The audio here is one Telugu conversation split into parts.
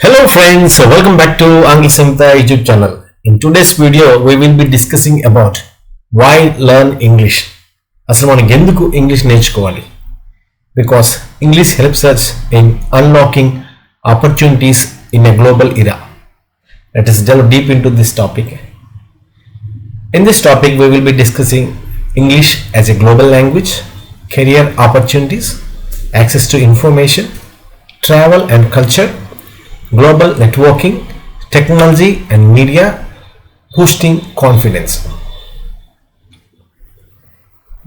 Hello friends, welcome back to Angi Samhita YouTube channel. In today's video, we will be discussing about why learn English. అసలు మనకి ఎందుకు ఇంగ్లీష్ నేర్చుకోవాలి? Because English helps us in unlocking opportunities in a global era. Let us delve deep into this topic. In this topic, we will be discussing English as a global language, career opportunities, access to information, travel and culture, global networking, technology and media, boosting confidence.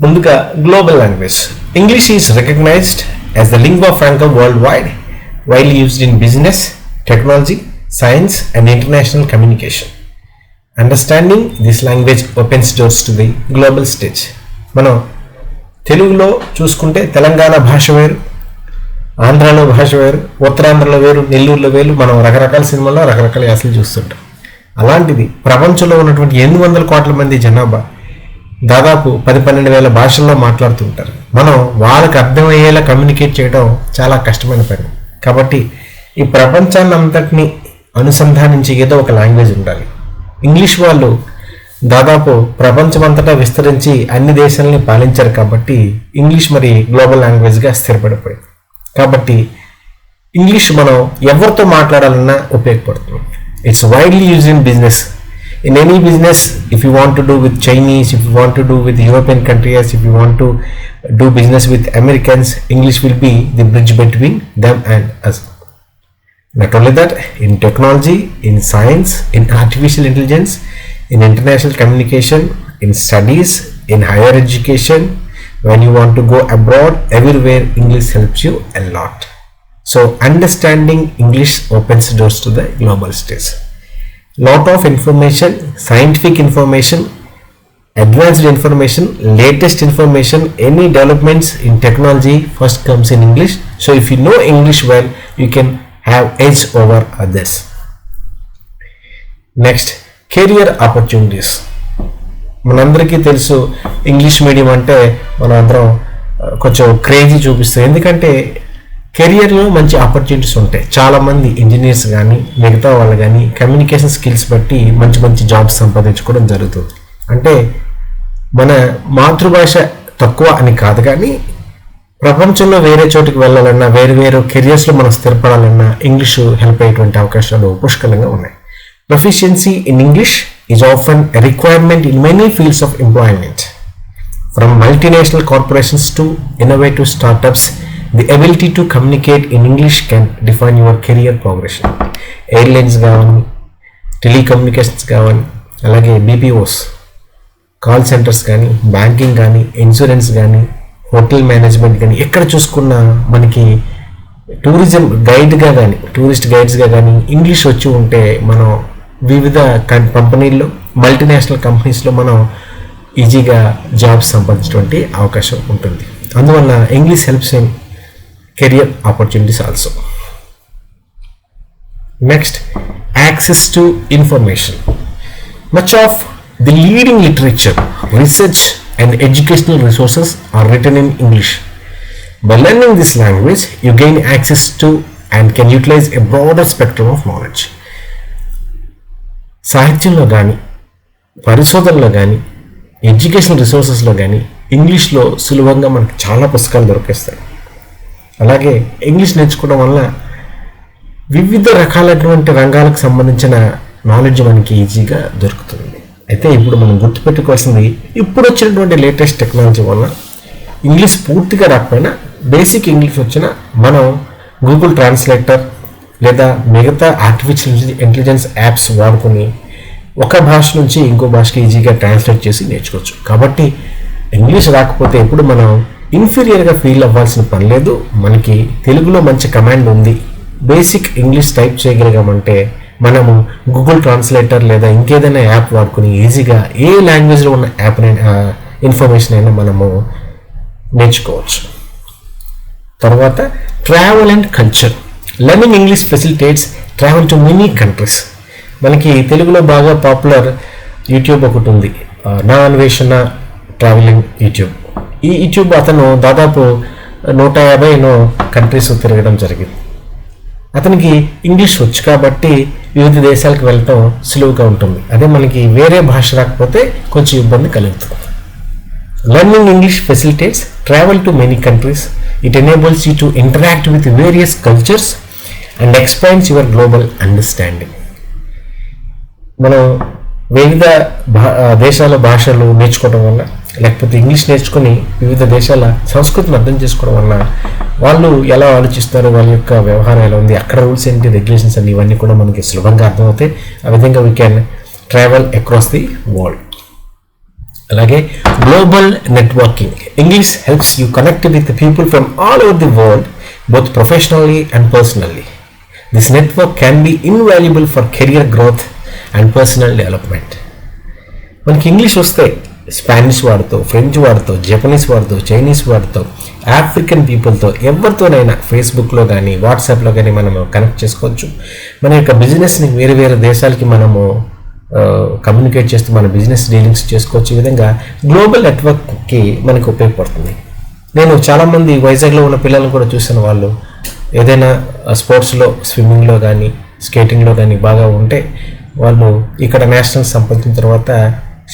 ముందుగా global language. English is recognized as the lingua franca worldwide, widely used in business, technology, science and international communication. Understanding this language opens doors to the global stage. మనం తెలుగులో చూసుకుంటే తెలంగాణ భాష వేరు, ఆంధ్రాలో భాష వేరు, ఉత్తరాంధ్రలో వేరు, నెల్లూరులో వేరు. మనం రకరకాల సినిమాల్లో రకరకాల యాసలు చూస్తుంటాం. అలాంటిది ప్రపంచంలో ఉన్నటువంటి 800 కోట్ల మంది జనాభా దాదాపు 10-12 వేల భాషల్లో మాట్లాడుతుంటారు. మనం వాళ్ళకి అర్థమయ్యేలా కమ్యూనికేట్ చేయడం చాలా కష్టమైన పని. కాబట్టి ఈ ప్రపంచాన్ని అంతటిని అనుసంధానించి ఏదో ఒక లాంగ్వేజ్ ఉండాలి. ఇంగ్లీష్ వాళ్ళు దాదాపు ప్రపంచమంతటా విస్తరించి అన్ని దేశాలని పాలించారు. కాబట్టి ఇంగ్లీష్ మరి గ్లోబల్ లాంగ్వేజ్గా స్థిరపడిపోయింది. కాబట్టి ఇంగ్లీష్ మనం ఎవరితో మాట్లాడాలన్నా ఉపయోగపడుతుంది. It's widely used in business. In any business, if you want to do with Chinese, if you want to do with European countries, if you want to do business with Americans, English will be the bridge between them and us. Not only that, in technology, in science, in artificial intelligence, in international communication, in studies, in higher education, when you want to go abroad, everywhere English helps you a lot. So understanding English opens doors to the global stage. Lot of information, scientific information, advanced information, latest information, any developments in technology first comes in English. So if you know English well, you can have edge over others. Next, career opportunities. మనందరికీ తెలుసు ఇంగ్లీష్ మీడియం అంటే మనం అందరం కొంచెం క్రేజీ చూపిస్తాం. ఎందుకంటే కెరియర్లో మంచి ఆపర్చునిటీస్ ఉంటాయి. చాలామంది ఇంజనీర్స్ కానీ మిగతా వాళ్ళు కానీ కమ్యూనికేషన్ స్కిల్స్ బట్టి మంచి మంచి జాబ్స్ సంపాదించుకోవడం జరుగుతుంది. అంటే మన మాతృభాష తక్కువ అని కాదు, కానీ ప్రపంచంలో వేరే చోటుకి వెళ్ళాలన్నా, వేరు వేరు కెరియర్స్లో మనం స్థిరపడాలన్నా ఇంగ్లీష్ హెల్ప్ అయ్యేటువంటి అవకాశాలు పుష్కలంగా ఉన్నాయి. Proficiency in English is often a requirement in many fields of employment. From multinational corporations to innovative startups, the ability to communicate in English can define your career progression. Airlines కావాలి, టెలికమ్యూనికేషన్స్ కావాలి, అలాగే BPOs, కాల్ సెంటర్స్ కానీ, బ్యాంకింగ్ కానీ, ఇన్సూరెన్స్ కానీ, హోటల్ మేనేజ్మెంట్ కానీ, ఎక్కడ చూసుకున్నా మనకి టూరిజం గైడ్గా కానీ, టూరిస్ట్ గైడ్స్గా కానీ ఇంగ్లీష్ వచ్చి ఉంటే మనం వివిధ కంపెనీల్లో, మల్టీనేషనల్ కంపెనీస్లో మనం ఈజీగా జాబ్స్ సంపాదించేటువంటి అవకాశం ఉంటుంది. అందువల్ల English helps in career opportunities also. Next, access to information. Much of the leading literature, research and educational resources are written in English. By learning this language, you gain access to and can utilize a broader spectrum of knowledge. సాహిత్యంలో కానీ, పరిశోధనలో కానీ, ఎడ్యుకేషనల్ రిసోర్సెస్లో కానీ ఇంగ్లీష్లో సులభంగా మనకు చాలా పుస్తకాలు దొరికేస్తాయి. అలాగే ఇంగ్లీష్ నేర్చుకోవడం వల్ల వివిధ రకాలైనటువంటి రంగాలకు సంబంధించిన నాలెడ్జ్ మనకి ఈజీగా దొరుకుతుంది. అయితే ఇప్పుడు మనం గుర్తుపెట్టుకోవాల్సింది, ఇప్పుడు వచ్చినటువంటి లేటెస్ట్ టెక్నాలజీ వల్ల ఇంగ్లీష్ పూర్తిగా రాకపోయినా బేసిక్ ఇంగ్లీష్ వచ్చిన మనం గూగుల్ ట్రాన్స్లేటర్ లేదా మిగతా ఆర్టిఫిషియల్ ఇంటెలిజెన్స్ యాప్స్ వాడుకొని ఒక భాష నుంచి ఇంకో భాషకి ఈజీగా ట్రాన్స్లేట్ చేసి నేర్చుకోవచ్చు. కాబట్టి ఇంగ్లీష్ రాకపోతే ఎప్పుడు మనం ఇన్ఫీరియర్గా ఫీల్ అవ్వాల్సిన పని లేదు. మనకి తెలుగులో మంచి కమాండ్ ఉంది. బేసిక్ ఇంగ్లీష్ టైప్ చేయగలిగామంటే మనము గూగుల్ ట్రాన్స్లేటర్ లేదా ఇంకేదైనా యాప్ వాడుకొని ఈజీగా ఏ లాంగ్వేజ్లో ఉన్న యాప్ ఇన్ఫర్మేషన్ అయినా మనము నేర్చుకోవచ్చు. తర్వాత, travel and culture. Learning English facilitates travel to many countries. మనకి తెలుగులో బాగా పాపులర్ యూట్యూబ్ ఒకటి ఉంది, నా అన్వేషణ ట్రావెలింగ్ యూట్యూబ్. ఈ యూట్యూబ్ అతను దాదాపు 150 కంట్రీస్ తిరగడం జరిగింది. అతనికి ఇంగ్లీష్ వచ్చు కాబట్టి వివిధ దేశాలకు వెళ్ళటం సులువుగా ఉంటుంది. అదే మనకి వేరే భాష రాకపోతే కొంచెం ఇబ్బంది కలుగుతుంది. Learning English facilitates travel to many countries. It enables you to interact with various cultures and expands your global understanding. మనం వివిధ దేశాల భాషలు నేర్చుకోవడం వల్ల, లేకపోతే ఇంగ్లీష్ నేర్చుకుని వివిధ దేశాల సంస్కృతిని అర్థం చేసుకోవడం వల్ల వాళ్ళు ఎలా ఆలోచిస్తారు, వాళ్ళ యొక్క వ్యవహారం ఎలా ఉంది, అక్కడ రూల్స్ ఏంటి, రెగ్యులేషన్స్ అన్ని ఇవన్నీ కూడా మనకి సులభంగా అర్థమవుతాయి. ఆ విధంగా we can travel across the world. అలాగే global networking. English helps you connect with people from all over the world, both professionally and personally. This network can be invaluable for career growth and personal development. మనకి ఇంగ్లీష్ వస్తే స్పానిష్ వాడుతూ, ఫ్రెంచ్ వాడుతూ, జపనీస్ వాడుతూ, చైనీస్ వాడుతూ, ఆఫ్రికన్ పీపుల్తో ఎవరితోనైనా ఫేస్బుక్లో కానీ వాట్సాప్లో కానీ మనము కనెక్ట్ చేసుకోవచ్చు. మన యొక్క బిజినెస్ని వేరే వేరే దేశాలకి మనము కమ్యూనికేట్ చేస్తూ మన బిజినెస్ డీలింగ్స్ చేసుకోవచ్చు. ఈ విధంగా గ్లోబల్ నెట్వర్క్కి మనకు ఉపయోగపడుతుంది. నేను చాలామంది వైజాగ్లో ఉన్న పిల్లలను కూడా చూసిన వాళ్ళు ఏదైనా స్పోర్ట్స్లో, స్విమ్మింగ్లో కానీ స్కేటింగ్లో కానీ బాగా ఉంటే వాళ్ళు ఇక్కడ నేషనల్స్ సంపాదించిన తర్వాత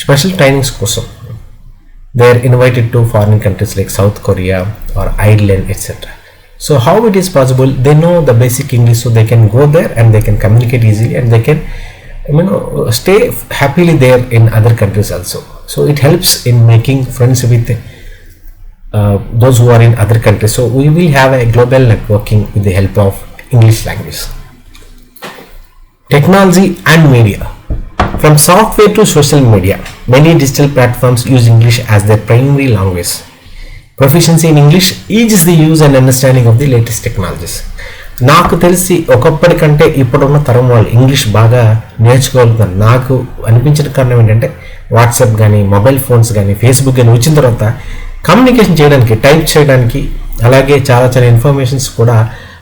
స్పెషల్ ట్రైనింగ్స్ కోసం they are invited to foreign countries like South Korea or Ireland etcetera. So how it is possible? They know the basic English, so they can go there and they can communicate easily and they can stay happily there in other countries also. So it helps in making friends with those who are in other countries. So we will have a global networking with the help of English language. Technology and media. From software to social media, many digital platforms use English as their primary language. Proficiency in English eases the use and understanding of the latest technologies. నాకు తెలిసి ఒకప్పటికంటే ఇప్పుడున్న తరం వాళ్ళు ఇంగ్లీష్ బాగా నేర్చుకోగలుగుతారు. నాకు అనిపించిన కారణం ఏంటంటే వాట్సాప్ కానీ, మొబైల్ ఫోన్స్ కానీ, ఫేస్బుక్ కానీ వచ్చిన తర్వాత కమ్యూనికేషన్ చేయడానికి, టైప్ చేయడానికి, అలాగే చాలా చాలా ఇన్ఫర్మేషన్స్ కూడా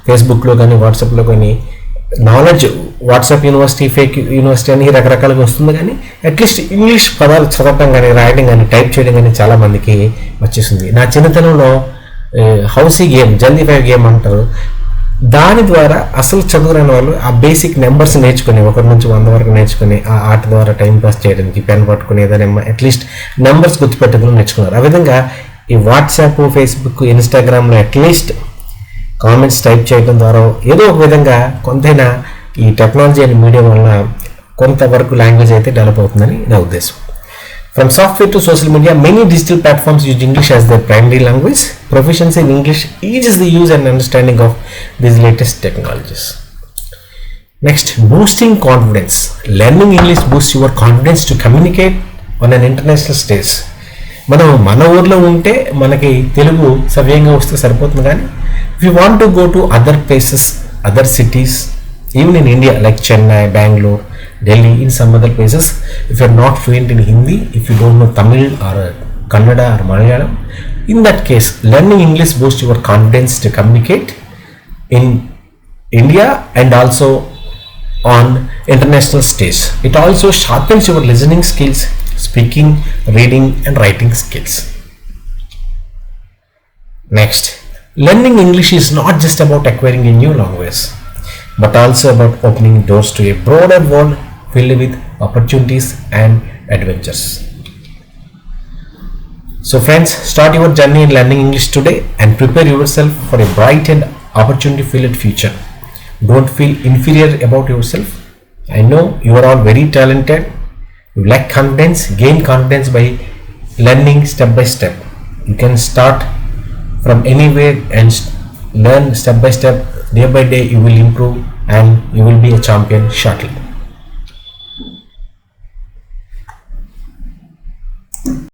ఫేస్బుక్లో కానీ వాట్సాప్లో కానీ knowledge, WhatsApp university, fake university అని రకరకాలుగా వస్తుంది. కానీ అట్లీస్ట్ ఇంగ్లీష్ పదాలు చదవటం కానీ, రాయడం కానీ, టైప్ చేయడం కానీ చాలామందికి వచ్చేసింది. నా చిన్నతనంలో హౌసీ గేమ్, జల్దీ 5 గేమ్ అంటారు, దాని ద్వారా అసలు చదువురాని వాళ్ళు ఆ బేసిక్ నెంబర్స్ నేర్చుకుని 1 నుంచి 100 వరకు నేర్చుకుని ఆ ఆట ద్వారా టైం పాస్ చేయడానికి పెన్ పట్టుకుని ఏదైనా అట్లీస్ట్ నెంబర్స్ గుర్తుపెట్టడం నేర్చుకున్నారు. ఆ విధంగా ఈ వాట్సాప్, ఫేస్బుక్, ఇన్స్టాగ్రామ్లో అట్లీస్ట్ కామెంట్స్ టైప్ చేయడం ద్వారా ఏదో ఒక విధంగా కొంతైనా ఈ టెక్నాలజీ అండ్ మీడియా వల్ల కొంతవరకు లాంగ్వేజ్ అయితే డెవలప్ అవుతుందని నా ఉద్దేశం. From software to social media, many digital platforms use English as their primary language. Proficiency in English eases the use and understanding of these latest technologies. Next, boosting confidence. Learning English boosts your confidence to communicate on an international stage. మనం మన ఊర్లో ఉంటే మనకి తెలుగు సవ్యంగా వస్తే సరిపోతుంది. కానీ if you want to go to other places, other cities, even in India like Chennai, Bangalore, Delhi, in some other places, if you are not fluent in Hindi, if you don't know Tamil or Kannada or Malayalam, in that case learning English boosts your confidence to communicate in India and also on international stage. It also sharpens your listening skills, speaking, reading and writing skills. Next, learning English is not just about acquiring a new language, but also about opening doors to a broader world filled with opportunities and adventures. So friends, start your journey in learning English today and prepare yourself for a bright and opportunity filled future. Don't feel inferior about yourself. I know you are all very talented. You lack confidence. Gain confidence by learning step by step. You can start from anywhere and learn step by step. Day by day you will improve and you will be a champion shortly.